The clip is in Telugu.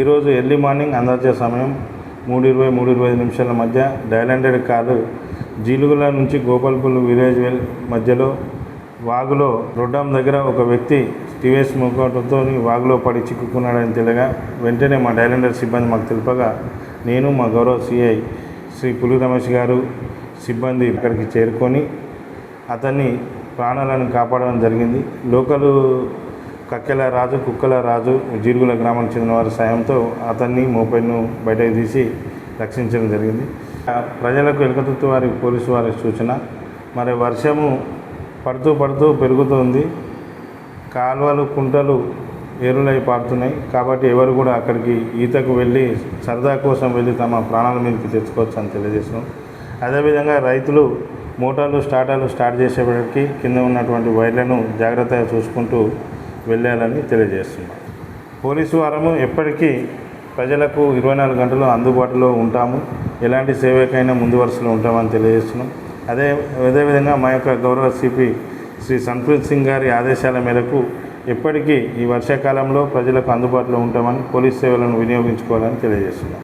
ఈరోజు ఎర్లీ మార్నింగ్ అందాజ సమయం 3:20-3:25 మధ్య డైలాండెడ్ కారు జీలుగుల నుంచి గోపాల్పూల్ విలేజ్ మధ్యలో వాగులో రొడ్డాం దగ్గర ఒక వ్యక్తి టీవీఎస్ ముఖంతో వాగులో పడి చిక్కుకున్నాడని తెలియగా వెంటనే మా డైలాండర్ సిబ్బంది మాకు తెలుపగా నేను మా గౌరవ సిఐ శ్రీ పులి రమేష్ గారు సిబ్బంది ఇక్కడికి చేరుకొని అతన్ని ప్రాణాలను కాపాడడం జరిగింది. లోకలు కక్కెల రాజు, కుక్కల రాజు జీరుగుల గ్రామానికి చెందిన వారి సాయంతో అతన్ని మోపెడ్ను బయటకు తీసి రక్షించడం జరిగింది. ప్రజలకు ఎలుకతుర్తి వారి పోలీసు వారి సూచన, మరి వర్షము పడుతూ పెరుగుతుంది, కాలువలు కుంటలు ఏరులై పారుతున్నాయి. కాబట్టి ఎవరు కూడా అక్కడికి ఈతకు వెళ్ళి సరదా కోసం వెళ్ళి తమ ప్రాణాల మీదకి తెచ్చుకోవచ్చు అని తెలియజేస్తున్నాం. అదేవిధంగా రైతులు మోటార్లు స్టార్ట్ చేసేప్పటికీ కింద ఉన్నటువంటి వైర్లను జాగ్రత్తగా చూసుకుంటూ వెళ్ళాలని తెలియజేస్తున్నాం. పోలీసు వారము ఎప్పటికీ ప్రజలకు 24 గంటలు అందుబాటులో ఉంటాము, ఎలాంటి సేవకైనా ముందు వరుసలో ఉంటామని తెలియజేస్తున్నాం. అదేవిధంగా మా యొక్క గౌరవ సిపి శ్రీ సన్ప్రీత్ సింగ్ గారి ఆదేశాల మేరకు ఎప్పటికీ ఈ వర్షాకాలంలో ప్రజలకు అందుబాటులో ఉంటామని, పోలీస్ సేవలను వినియోగించుకోవాలని తెలియజేస్తున్నాం.